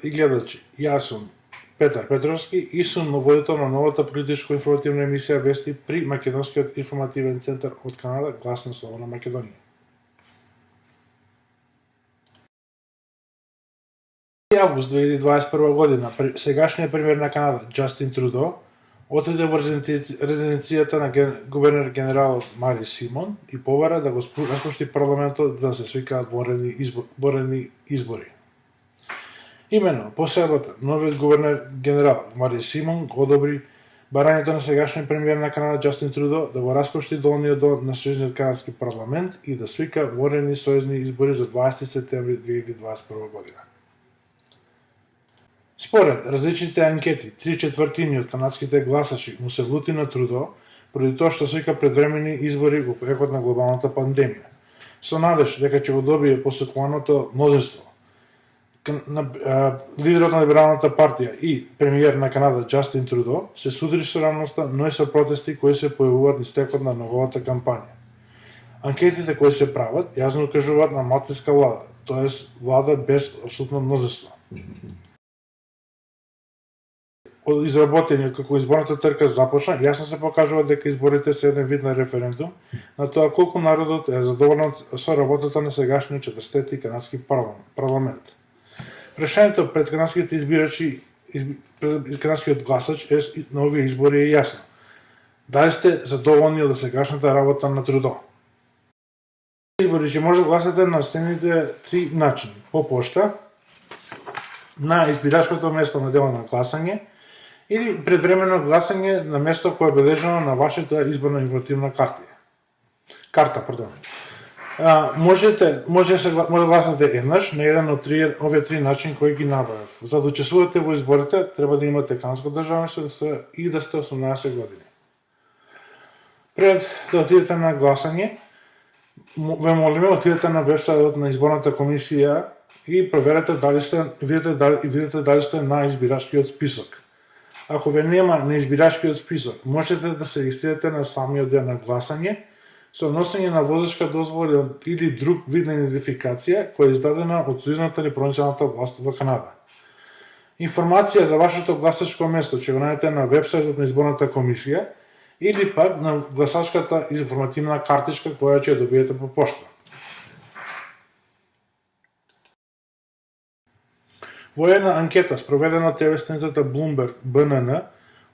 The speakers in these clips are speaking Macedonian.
и гледачи, јас сум Петар Петровски и сум водител на новата политичко-информативна емисија Вести при Македонскиот информативен центар од Канада, Глас на Слободна Македонија. Август 2021 година, сегашниот премиер на Канада, Џастин Трудо, отиде во резиденцијата на гувернер генерал Мари Симон и побара да го распушти парламентот за да се свикаат борени избори. Имено, по седбата, новиот гувернер генерал Мари Симон го одобри барањето на сегашниот премиер на Канада Џастин Трудо да го распушти долниот дом на Сојузниот канадски парламент и да свика ворени сојузни избори за 20 септември 2021 година. Според различните анкети, 3/4 од канадските гласачи му се влути на Трудо поради тоа што свика предвремени избори во прекот на глобалната пандемија. Со надеж дека ќе го добие посекуваното мнозинство, лидерот на Либералната партија и премиер на Канада Џастин Трудо се судри со рамноста, но и со протести кои се појавуваат низ текот на неговата кампања. Анкетите кои се прават јасно укажуваат на малцинска влада, тоест влада без апсолутно мнозинство. Изработениот како изборната трка започна, јасно се покажува дека изборите се еден вид на референдум на тоа колку народот е задоволен со работата на сегашниот 40-ти канадски парламент. Решението пред канадските избирачи, канадскиот гласач на овие избори е јасно. Дали сте задоволни од сегашната работа на Трудо? Избори ќе може да гласате на следните 3 начини. По пошта, на избирачкото место на дело на гласање, или предвремено гласање на место кое е бележено на вашата изборна информативна карта. Може да гласате еднаш на еден од овие 3 начини кои ги набавив. За да учествувате во изборите, треба да имате канадско државенство и да сте 18 години. Пред да отидете на гласање, ве молиме отидете на вебсајтот на изборната комисија и проверете видите дали сте на избирачкиот список. Ако ве нема на избирачкиот список, можете да се регистрирате на самиот ден на гласање со носење на возачка дозвола или друг вид на идентификација која е издадена од Сојузната или провинцијалната власт во Канада. Информација за вашето гласачко место ќе го најдете на вебсајтот на изборната комисија или пак на гласачката информативна картичка која ќе ја добиете по пошта. Во една анкета спроведена од ТВ станицата Bloomberg БНН,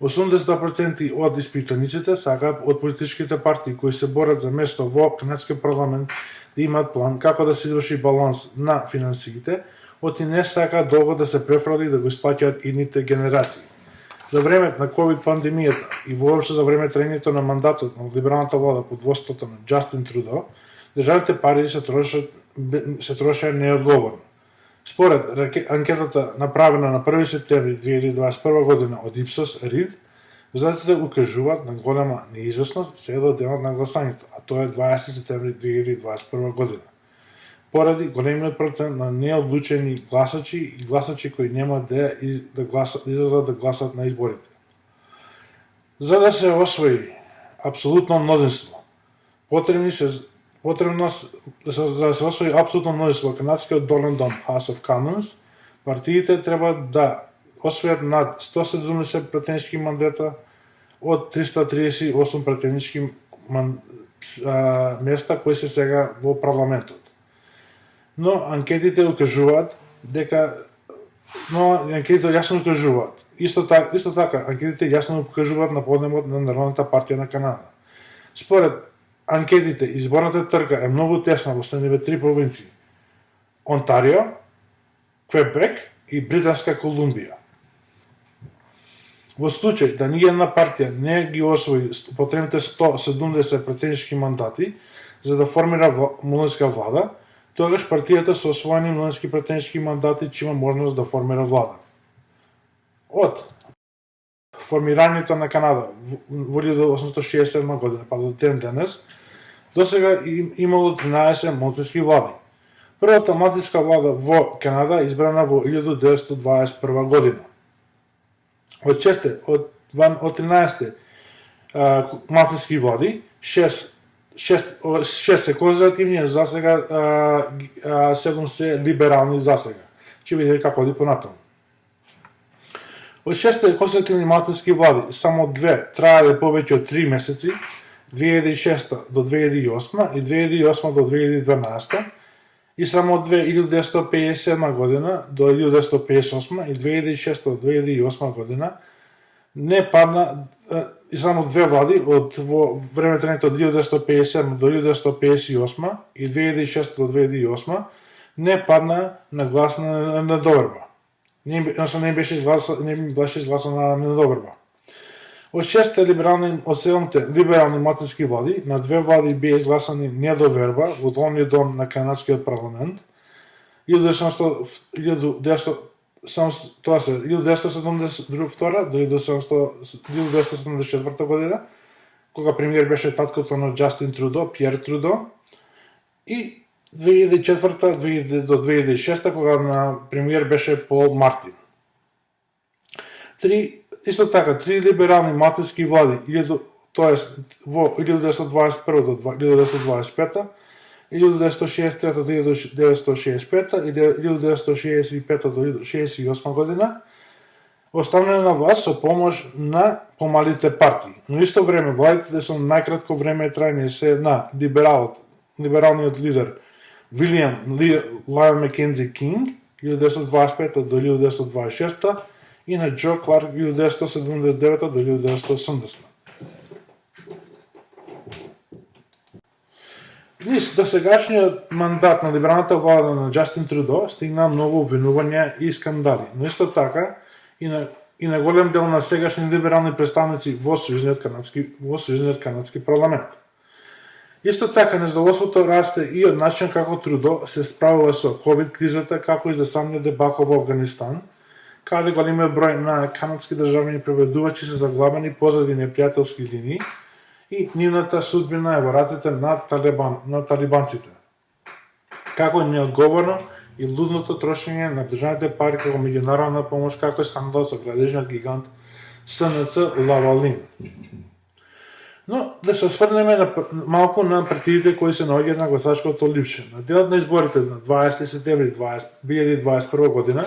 80% од испитаниците сакаат од политичките партии кои се борат за место во канадскиот парламент да имаат план како да се изврши баланс на финансиите, оти не сакаат долго да се префрли да го исплаќаат идните генерации. За времето на ковид пандемијата и воопшто за време траењето на мандатот на либералната влада под водството на Џастин Трудо, државните пари се трошат неодговорно. Според анкетата направена на 1 септември 2021 година од Ипсос Рид, резултатите укажуваат на голема неизвестност се до денот на гласањето, а тоа е 20 септември 2021 година. Поради големиот процент на неодлучени гласачи и гласачи кои нема да излезат да гласат на изборите. За да се освои апсолутно мнозинство, за да се освои апсолутно мнозинство во канадскиот долен дом House of Commons, партиите треба да освојат над 170 претенички мандата од 338 претенички места кои се сега во парламентот. Но анкетите јасно укажуваат. Исто така, анкетите јасно укажуваат на поднемот на Народната партија на Канада. Според анкетите, изборната трка е многу тесна во следните 3 провинции: Онтарио, Квебек и Британска Колумбија. Во случај да ниједна партија не ги освои потребните 170 претенички мандати за да формира мнозинска влада, тогаш партијата со освоени мнозински претенички мандати ќе има можност да формира влада. Од формирањето на Канада во 1867 година па до ден денес, досега имало 13 малцински влади. Првата малцинска влада во Канада избрана во 1921 година. Од 13 малцински влади, 6 се конзервативни, засега 7 се либерални засега. Ќе видите како оди понатаму. Од 6 консервативни малцински влади, само 2 траеле повеќе од 3 месеци, 2006 до 2008 и 2008 до 2012, и само 1957 година до 1958 и 2006 до 2008 година не падна, и само 2 влади од во времето од 1957 до 1958 и 2006 до 2008 не падна на глас на недоверба. Не беше изгласана недоверба. Од 7 либерални малцински влади, на 2 влади беа изгласани недоверба во долниот дом на канадскиот парламент, 1972 до 1974 година, кога премиер беше таткото на Джастин Трудо, Пиер Трудо, и 2004 до 2006 кога на премиер беше Пол Мартин. Исто така, 3 либерални малцински влади, тоест во 1921 до 1925, 1963 до 1965 и 1965 до 1968 година, останале на власт со помош на помалите партии. Но исто време, владите со најкратко време трајање се на либералниот лидер Вилијам Лајон Маккензи Кинг, 1925 до 1926, и на Џо Кларк 1979 до 1980. Низ досегашниот мандат на либералната влада на Џастин Трудо стигна многу обвинувања и скандали, но исто така и на голем дел на сегашни либерални представници во Сојузниот канадски парламент. Исто така, незадоволството расте и од начин како Трудо се справува со ковид кризата, како и за самиот дебакл во Афганистан, каде големиот број на канадски државни преведувачи се заглавени позади непријателски линии и нивната судбина е во рацете на талибанците. Како неодговорно и лудното трошење на државните пари како меѓународна помош, како и скандал со градежниот гигант СНЦ Лавалин. Но да се осврнеме малку на партиите кои се наоѓаат на гласачкото ливче. На денот на изборите на 20 септември 2021 година,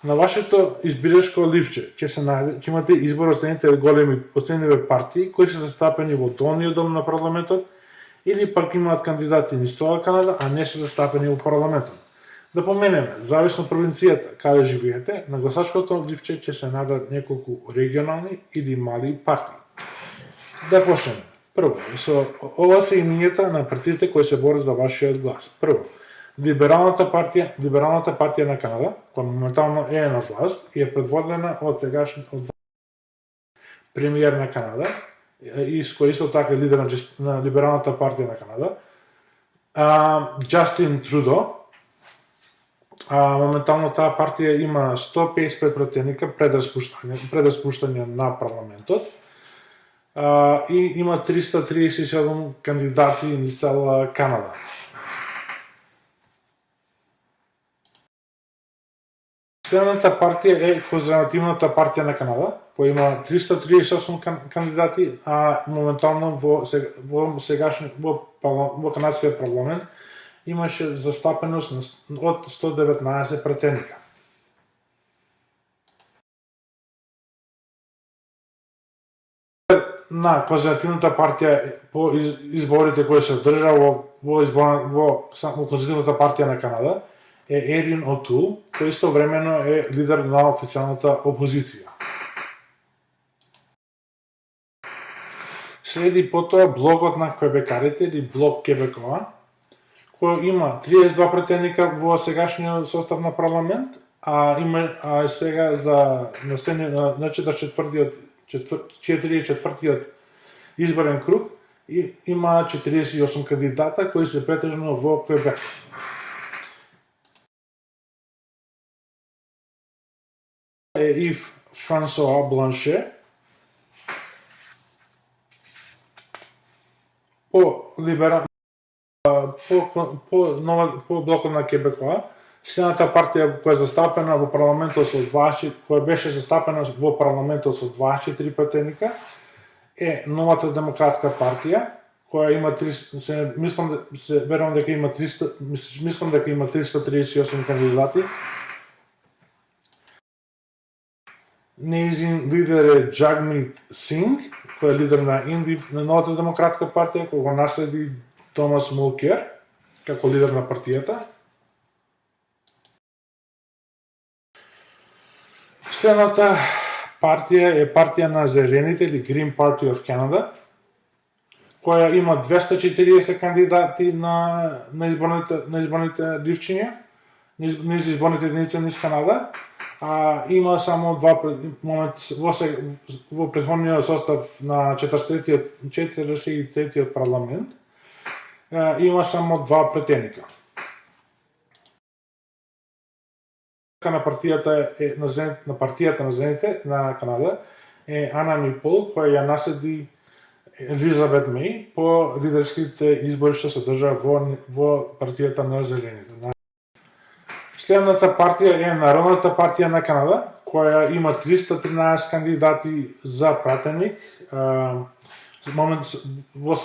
на вашето избирачко ливче ќе имате избор од следните големи партии кои се застапени во долниот дом на парламентот или пак имаат кандидати низ цела Канада, а не се застапени во парламентот. Да поменеме, зависно провинцијата каде живеете, на гласачкото ливче ќе се најдат неколку регионални или мали партии. Да почнеме. Прво, со ова се имињата на партиите кои се борат за вашиот глас. Прво, Либералната партија на Канада, која моментално е на власт и е предводена од сегашниот премиер на Канада, и кој исто така е лидер на Либералната партија на Канада, Џастин Трудо. Моментално таа партија има 155 пратеника пред распуштање на парламентот, и има 337 кандидати низ цела Канада. Следната партија е Конзервативната партија на Канада, која има 338 кандидати, а моментално во канадскиот парламент имаше застапеност од 119 пратеника. На Конзервативната партија по изборите кои се одржа во Конзервативната партија на Канада е Ерин Отул, кој истовремено е лидер на официјалната опозиција. Следи потоа блокот на квебекарите или блок Кебекоа, кој има 32 претеника во сегашниот состав на парламент, а сега на 4-4 изборен круг има 48 кандидата кои се претежно во Квебек. Ив Франсоа Бланше по блокот на Кебекоа, Сената партија која е застапена во парламентот која беше застапена во парламентот со 24 пратеника е Новата демократска партија, која има верувам дека има 338 кандидати. Неизин лидер е Джагмит Синг, кој е лидер на на Новата демократска партија, кој го наследи Томас Мулкер како лидер на партијата. Следната партија е партија на Зелените или Green Party of Canada, која има 240 кандидати на изборните ливчиња, на изборните единици низ Канада, а има само два во претходниот состав на 43-тиот парламент, има само два претеника. На партијата на Зелените на Канада е Ана Мипол, која ја наследи Елизабет Меј по лидерските избори што се држа во партијата на Зелените. Следната партија е Народната партија на Канада, која има 313 кандидати за пратеник. Во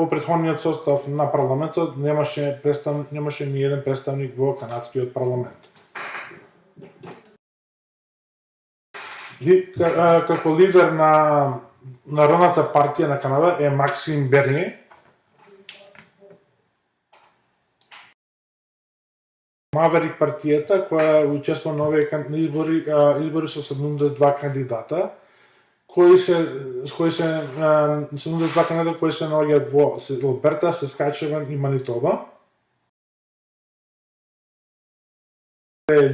претходниот состав на парламентот немаше ни еден представник во канадскиот парламент. Како лидер на Народната партија на Канада е Максим Берниер. Маверик партијата, која учества на овие избори со 72 кандидата, кои се 72 кандидата кои се наоѓаат во Алберта, Саскачеван и Манитоба.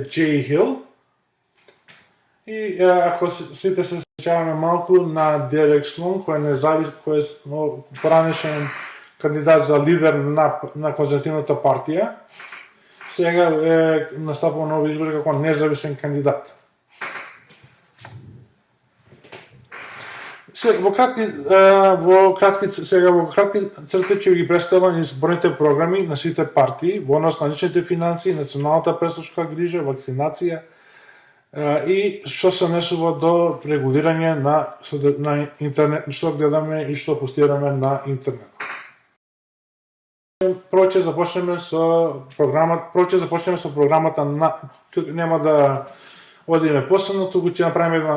Джей Хил. И ако сите се сеќаваме малку на Дерек Слон, кој е поранешен кандидат за лидер на конзервативната партија, сега е настапува нови избори како независен кандидат. Во кратки црти ќе ги представам изборните програми на сите партии во однос на личните финансии, националната пресошка грижа, вакцинација и што се однесува до регулирање на интернет, што гледаме и што постираме на интернет. Прво ќе започнеме со програмата на нема да одиме посебно, туку ќе направиме една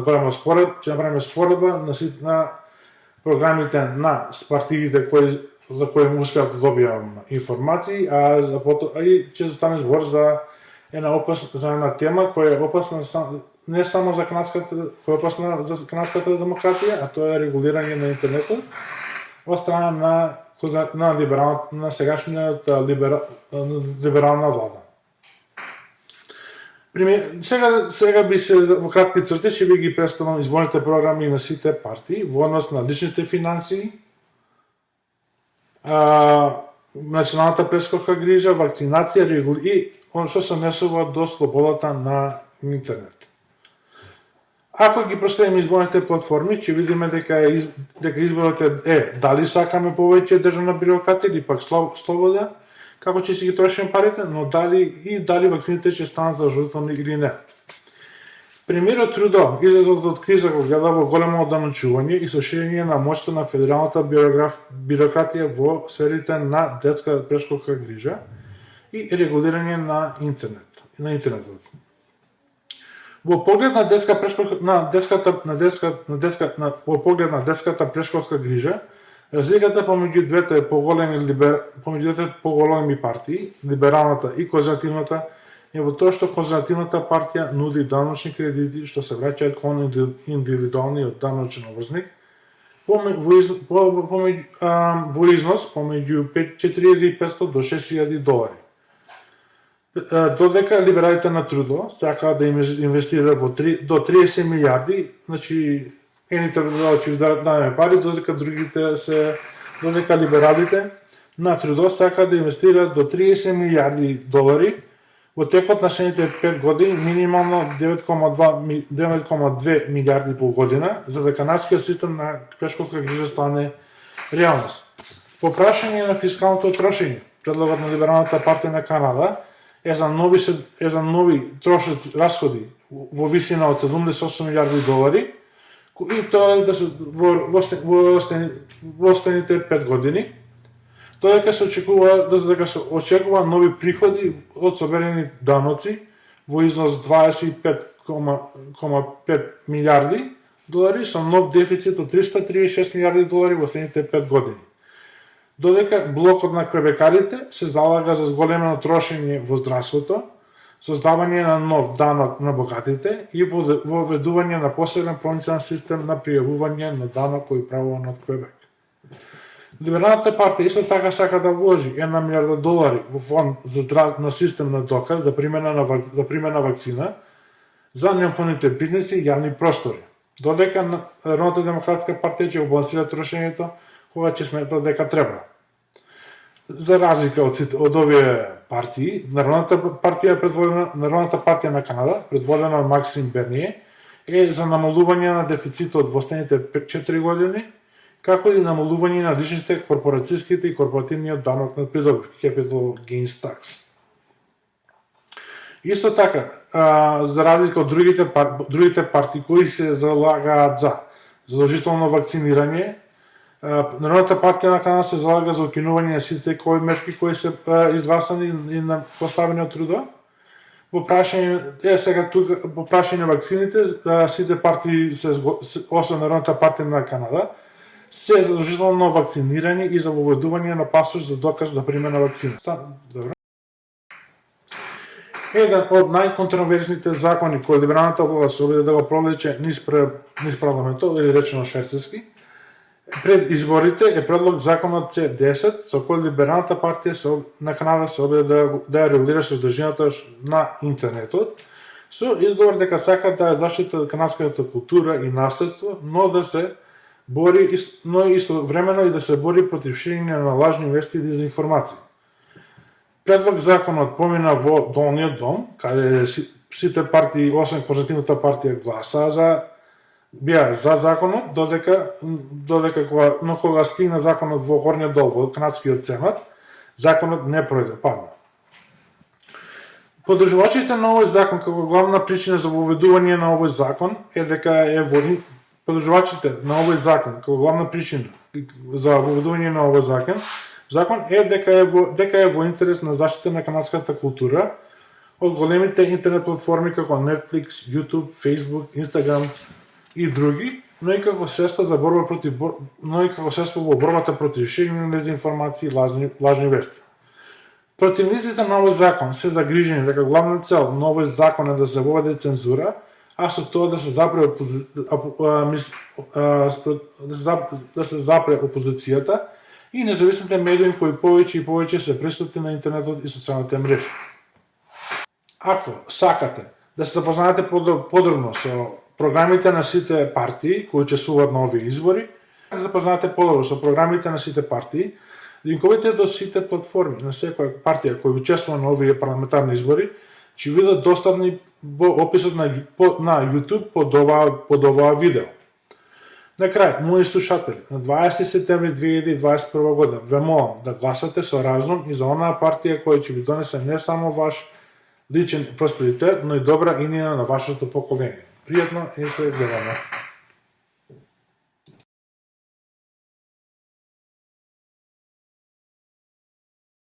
голема споредба на програмите на партиите за кои успеав да добијам информации, и ќе стане збор за една тема која е опасна не само за канадската демократија, а тоа е регулирање на интернетот од страна на сегашната либерална влада. Сега би се во кратки црти ќе би ги представам изборните програми на сите партии во однос на личните финансии, националната прескока грижа, вакцинација и он што се однесува до слободата на интернет. Ако ги проследиме изборните платформи, ќе видиме дека изборот е дали сакаме повеќе државна бирократија или пак слобода, како ќе си ги трошиме парите, но дали вакцините ќе станат задолжителни или не. Премиерот Трудо излезот од криза го гледа во големо оданочување и со ширење на моќта на федералната бирократија во сферите на детска претшколска грижа и регулирање на интернетот. Во поглед на детската претшколска грижа, разликата помеѓу двете поголеми партии, либералната и конзервативната, е во тоа што конзервативната партија нуди даночни кредити што се враќаат кон индивидуалниот даночен обврзник во износ помеѓу $4,500 до $6,000. Додека либералите на Трудо сакаат да инвестираат до 30 милиарди, значи едните ќе дадеме пари, додека либералите на Трудо сакаат да инвестираат до $30 милиарди во текот на следните 5 години, минимално 9,2 милиарди по година, за да канадскиот систем на претшколска грижа стане реалност. По прашање на фискалното трошење, предлогот на Либералната партија на Канада е за нови расходи во висина од $78 милиарди, и тоа е да се во останите 5 години, додека се очекува нови приходи од соберени даноци во износ $5,5 милиарди долари со нов дефицит од $336 милиарди долари во следните 5 години. Додека блокот на квебекарите се залага за зголемено трошење во здравството, создавање на нов данок на богатите и воведување на посебен проницен систем на пријавување на данок кој правуван од Квебек. Либералната партија исто така сака да вложи $1 милиард во фонд на систем на доказ за примена вакцина за неопходните бизнеси и јавни простори. Додека Народната демократска партија ќе балансира трошењето кога ќе смета дека треба. За разлика од овие партии, Народната партија на Канада, предводена од Максим Берние, е за намалување на дефицитот во следните 4 години, како и намалување на личните, корпорацијските и корпоративниот данок на придобив, Capital Gains Tax. Исто така, за разлика од другите партии кои се залагаат за задолжително вакцинирање, Народната партија на Канада се залага за укинување на сите ковид мерки кои се изгласани и поставени од Трудо. По прашање на вакцините, сите партии, освен Народната партија на Канада, се задолжително вакцинирани и за воведување на пасош за доказ за примена вакцина. Добро. Еден од најконтроверзните закони кои либералната власт се обиде да го провлече низ парламентот, или речено швајцарски, пред изборите е предлог законот C10, со кој либералната партија на Канада се обиде да ја регулира содржината на интернетот, со изговор дека сака да ја заштита канадската култура и наследство, но истовремено и да се бори против ширење на лажни вести и дезинформации. Предлог законот помина во Долниот дом, каде сите партии, освен конзервативната партија, беа за законот, кога стигна законот во Горниот дом, во канадскиот сенат, законот не пројде, падна. Поддржувачите на овој закон како главна причина за воведување на овој закон е дека е во интерес на заштита на канадската култура од големите интернет платформи како Netflix, YouTube, Facebook, Instagram и други, но и како средство во борбата против ширење на дезинформации и лажни вести. Противниците на овој закон се загрижени дека главна цел на овој закон е да се воведе цензура, а со тоа да се запре опозицијата и независните медии кои повеќе и повеќе се присутни на интернетот и социјалните мрежи. Ако сакате да се запознаете подробно со програмите на сите партии кои учествуваат на овие избори, да се запознаете подробно со програмите на сите партии, линковите до сите платформи на секоја партија која учествува на овие парламентарни избори ќе бидат достапни во описот на YouTube под оваа видео. На крај, мои слушатели, на 20 септември 2021 година ве молам да гласате со разум и за онаа партија која ќе ви донесе не само ваш личен просперитет, но и добра иднина на вашето поколение. Пријатно и се гледаме.